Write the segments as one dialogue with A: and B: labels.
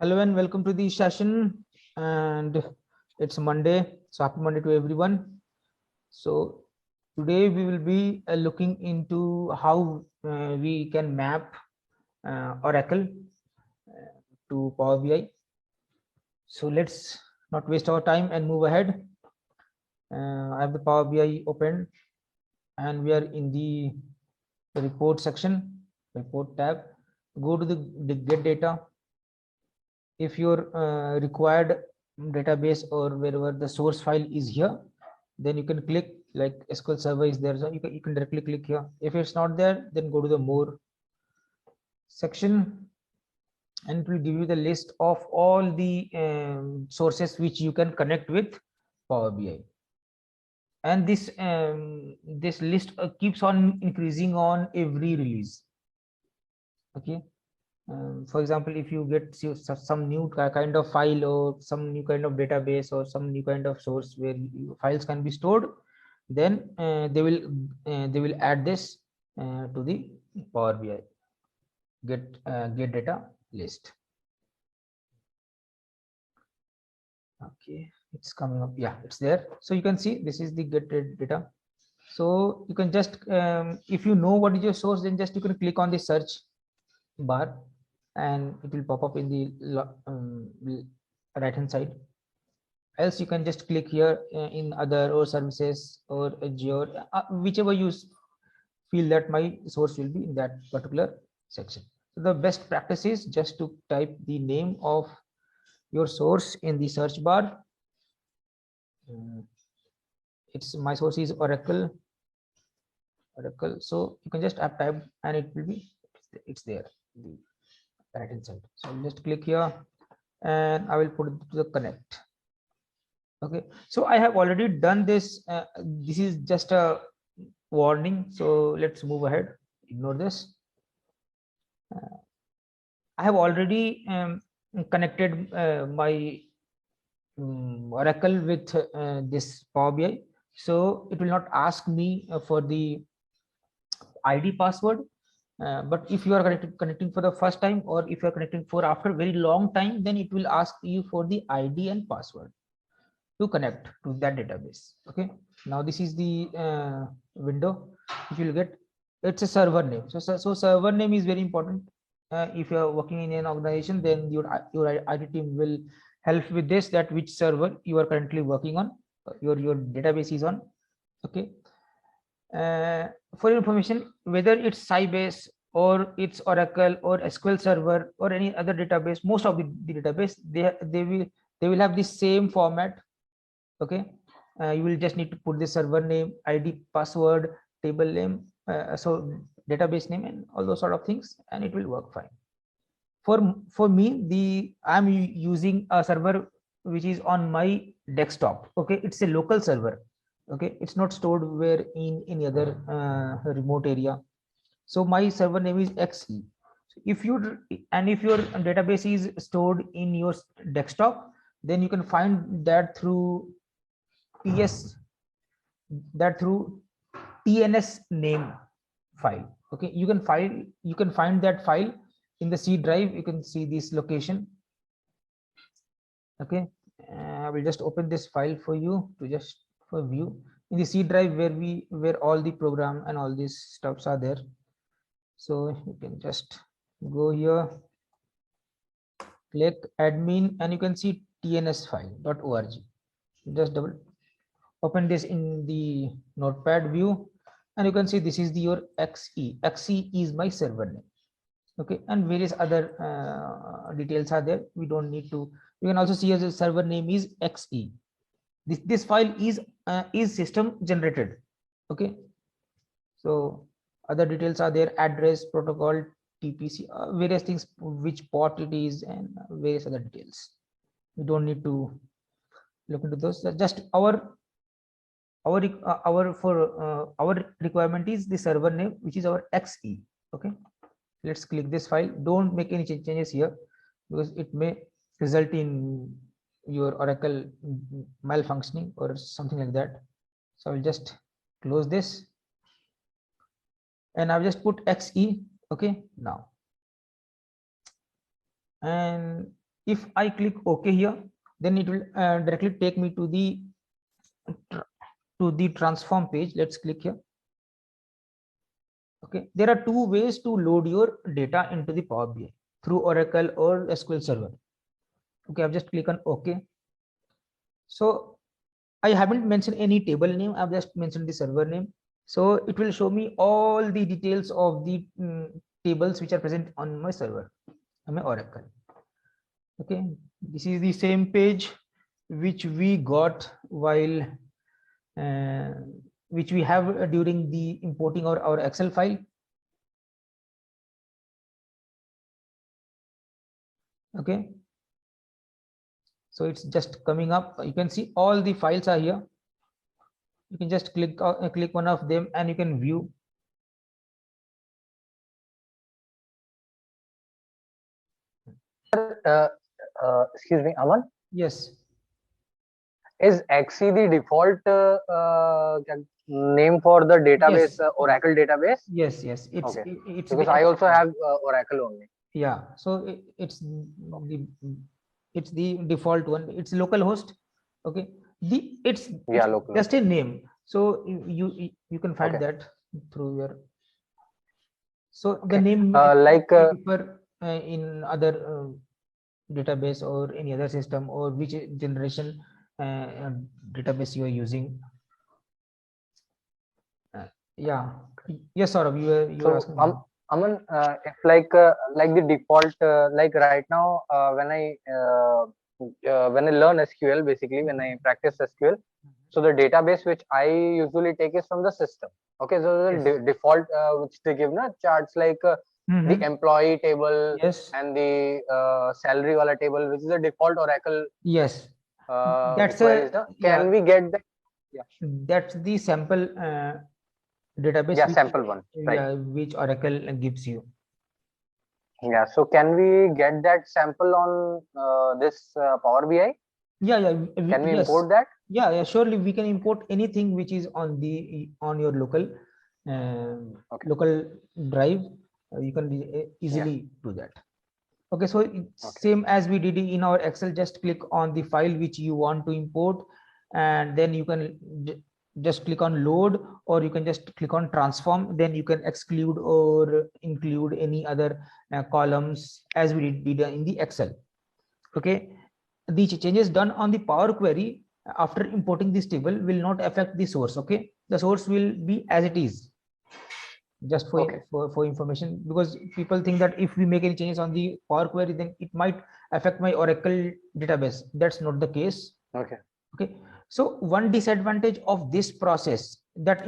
A: Hello and welcome to the session. And it's Monday, so happy Monday to everyone. So today we will be looking into how we can map Oracle to Power BI. So let's not waste our time and move ahead. I have the Power BI open, and we are in the report section, report tab. Go to the get data. If your required database or wherever the source file is here, then you can click like SQL Server is there, so you can directly click here. If it's not there, then go to the more section, and it will give you the list of all the sources which you can connect with Power BI. And this list keeps on increasing on every release. Okay. For example, if you get some new kind of file or some new kind of database or some new kind of source where files can be stored, then they will add this to the Power BI get data list. Okay, it's coming up. Yeah, it's there. So you can see this is the get data. So you can just if you know what is your source, then just you can click on the search bar and it will pop up in the right hand side. Else you can just click here in other or services or Azure, whichever you feel that my source will be in that particular section. So the best practice is just to type the name of your source in the search bar. It's my source is Oracle. So you can just type and it will be it's there the right hand side. So I'll just click here and I will put it to the connect. Okay, so I have already done this. This is just a warning, so let's move ahead. Ignore this. I have already connected my Oracle with this Power BI, so it will not ask me for the ID password. But if you are connecting for the first time, or if you are connecting for after very long time, then it will ask you for the ID and password to connect to that database. Okay, now this is the window. If you will get, it's a server name. So server name is very important. If you are working in an organization, then your IT team will help with this, that which server you are currently working on, your database is on. Okay, for your information, whether it's Sybase or it's Oracle or SQL Server or any other database, most of the database they will have the same format. Okay, you will just need to put the server name, ID, password, table name, so database name and all those sort of things, and it will work fine. For me, I'm using a server which is on my desktop. Okay, it's a local server. Okay, it's not stored where in any other remote area. So my server name is XE. If your database is stored in your desktop, then you can find that through TNS name file. Okay, you can find that file in the C drive. You can see this location. Okay, I will just open this file for you to just for view in the C drive where all the program and all these stuffs are there. So you can just go here, click admin, and you can see tnsfile.org. Just open this in the notepad view, and you can see this is your XE is my server name. Okay, and various other details are there. We don't need to. You can also see as a server name is XE. This file is system generated. Okay, so other details are there: address, protocol, TPC, various things, which port it is, and various other details. We don't need to look into those. Just our requirement is the server name, which is our XE. Okay, let's click this file. Don't make any changes here because it may result in your Oracle malfunctioning or something like that. So I'll just close this and I've just put XE. Okay, now, and If I click OK here, then it will directly take me to the transform page. Let's click here. Okay, there are two ways to load your data into the Power BI, through Oracle or SQL Server. Okay, I've just click on OK. So I haven't mentioned any table name. I've just mentioned the server name. So it will show me all the details of the tables which are present on my server, on my Oracle. Okay, this is the same page which we got while which we have during the importing our Excel file. Okay, so it's just coming up. You can see all the files are here. You can just click one of them and you can view.
B: Excuse me, Aman.
A: Yes.
B: Is XE the default name for the database,
A: Yes.
B: Oracle database?
A: Yes, yes. It's
B: Okay.
A: it's
B: Because
A: the,
B: I also have Oracle only.
A: yeah. So it's the default one. It's localhost. Okay. It's
B: Local.
A: just a name. So you can find
B: Okay.
A: that through your. So the
B: Okay.
A: name
B: Like
A: differ in other database or any other system, or which generation database you are using. Yeah. Yes, Saurabh, you were asking.
B: Aman, if like the default, like right now, when I learn SQL, basically when I practice SQL, so the database which I usually take is from the system. Okay, so the
A: Yes.
B: default which they give na charts, like the employee table
A: Yes.
B: and the salary wala table, which is the default Oracle.
A: Yes. That's
B: queries. Can we get that? Yeah.
A: That's the sample database.
B: Yeah,
A: which,
B: sample one. Right.
A: yeah, which Oracle gives you.
B: Yeah. So can we get that sample on this Power BI?
A: Yeah, yeah.
B: Can we
A: Yes.
B: import that?
A: Yeah, yeah. Surely we can import anything which is on your local
B: Okay.
A: local drive. You can easily do that. Okay, so
B: Okay.
A: same as we did in our Excel, just click on the file which you want to import, and then you can just click on load, or you can just click on transform. Then you can exclude or include any other columns as we did in the Excel. Okay, the changes done on the Power Query after importing this table will not affect the source. Okay, the source will be as it is, just for information, because people think that if we make any changes on the Power Query, then it might affect my Oracle database. That's not the case.
B: Okay.
A: Okay, so one disadvantage of this process, that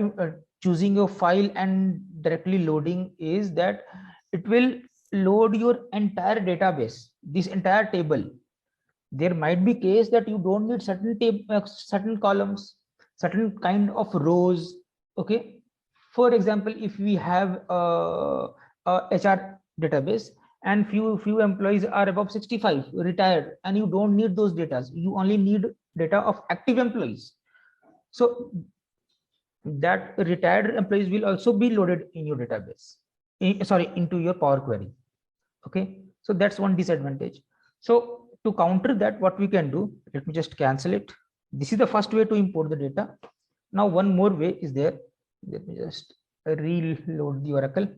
A: choosing your file and directly loading, is that it will load your entire database, this entire table. There might be case that you don't need certain columns, certain kind of rows. Okay, for example, if we have a HR database and few employees are above 65 retired, and you don't need those data, you only need data of active employees. So that retired employees will also be loaded in your database, into your Power Query. Okay, so that's one disadvantage. So to counter that, what we can do, let me just cancel it. This is the first way to import the data. Now one more way is there. Let me just reload the Oracle.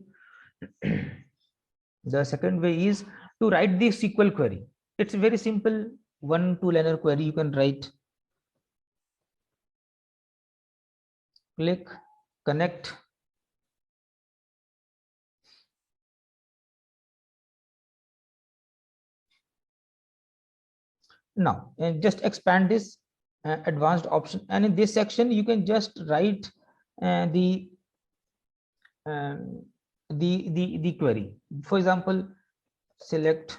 A: The second way is to write the SQL query. It's very simple, 1-2-liner query you can write. Click connect. Now just expand this advanced option, and in this section you can just write the the query. For example, select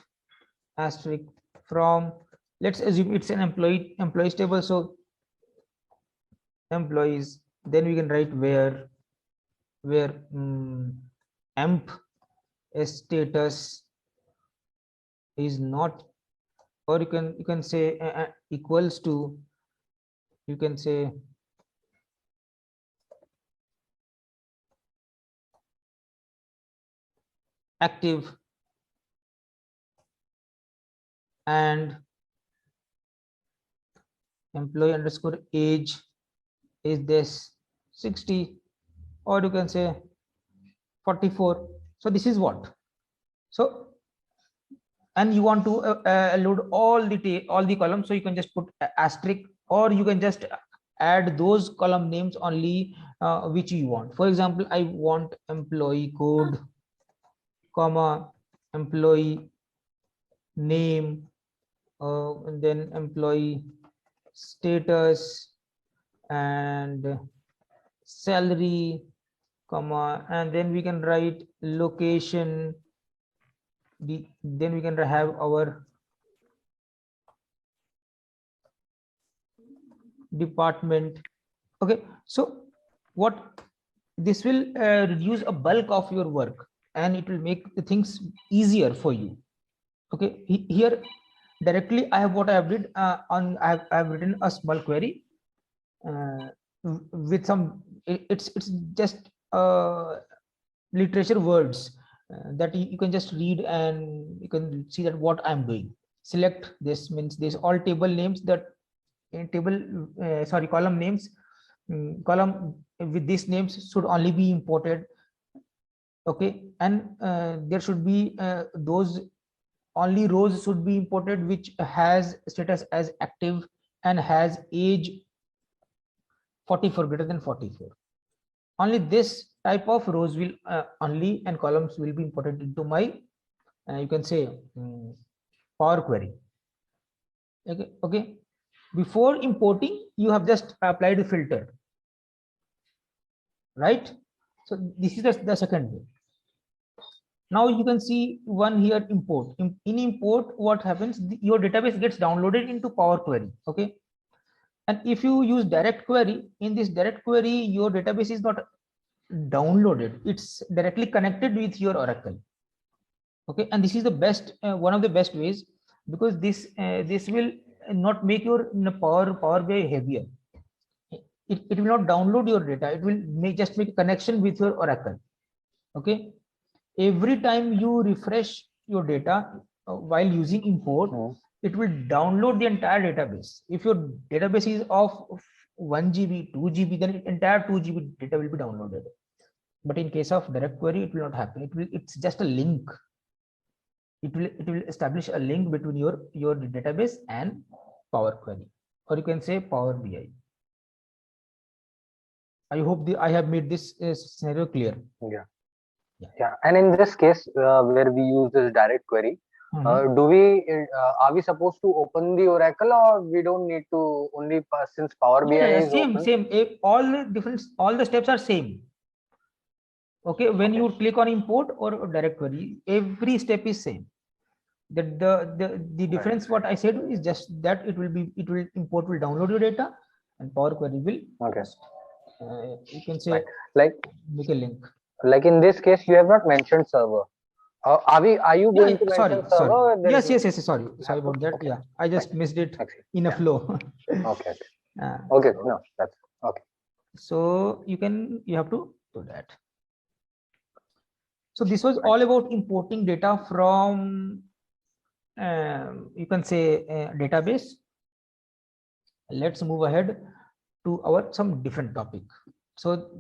A: asterisk from, let's assume it's an employees table, so employees, then we can write where emp status is not, or you can say equals to, you can say active and employee underscore age is this 60, or you can say 44. So this is what. So, and you want to load all the columns, so you can just put asterisk, or you can just add those column names only which you want. For example, I want employee code, comma, employee name, and then employee status and salary, comma, and then we can write location. Then we can have our department. Okay, so what this will reduce a bulk of your work, and it will make the things easier for you. Okay, here directly I have what I have did on I have written a small query with some it's just literature words that you can just read, and you can see that what I'm doing. Select this means this all table names that table sorry column names, column with these names should only be imported. Okay, and there should be those only rows should be imported which has status as active and has age 44, greater than 44. Only this type of rows will only and columns will be imported into my you can say Power Query. Okay, before importing you have just applied the filter, right? So this is the second way. Now you can see one here, import. In import, what happens, your database gets downloaded into Power Query. Okay, and if you use DirectQuery, in this DirectQuery your database is not downloaded, it's directly connected with your Oracle. Okay, and this is the best one of the best ways, because this will not make your Power BI heavier. It will not download your data, it will just make a connection with your Oracle. Okay, every time you refresh your data while using import, it will download the entire database. If your database is of 1 GB, 2 GB, then entire 2 GB data will be downloaded. But in case of DirectQuery, it will not happen. It's just a link. It will establish a link between your database and Power Query, or you can say Power BI. I hope I have made this scenario clear.
B: Yeah. And in this case where we use this DirectQuery, do we are we supposed to open the Oracle, or we don't need to, only since Power BI is
A: same
B: open?
A: same all the steps are same. Okay, when you click on import or DirectQuery, every step is same. The difference what I said is just that it will import will download your data, and Power Query will you can say
B: like
A: make a link.
B: Like in this case, you have not mentioned server. Are you going to mention server?
A: Yes. Sorry about that. Yeah, I just missed it in a flow.
B: Okay. Okay. No, that's okay.
A: So you have to do that. So this was all about importing data from you can say database. Let's move ahead to some different topic. So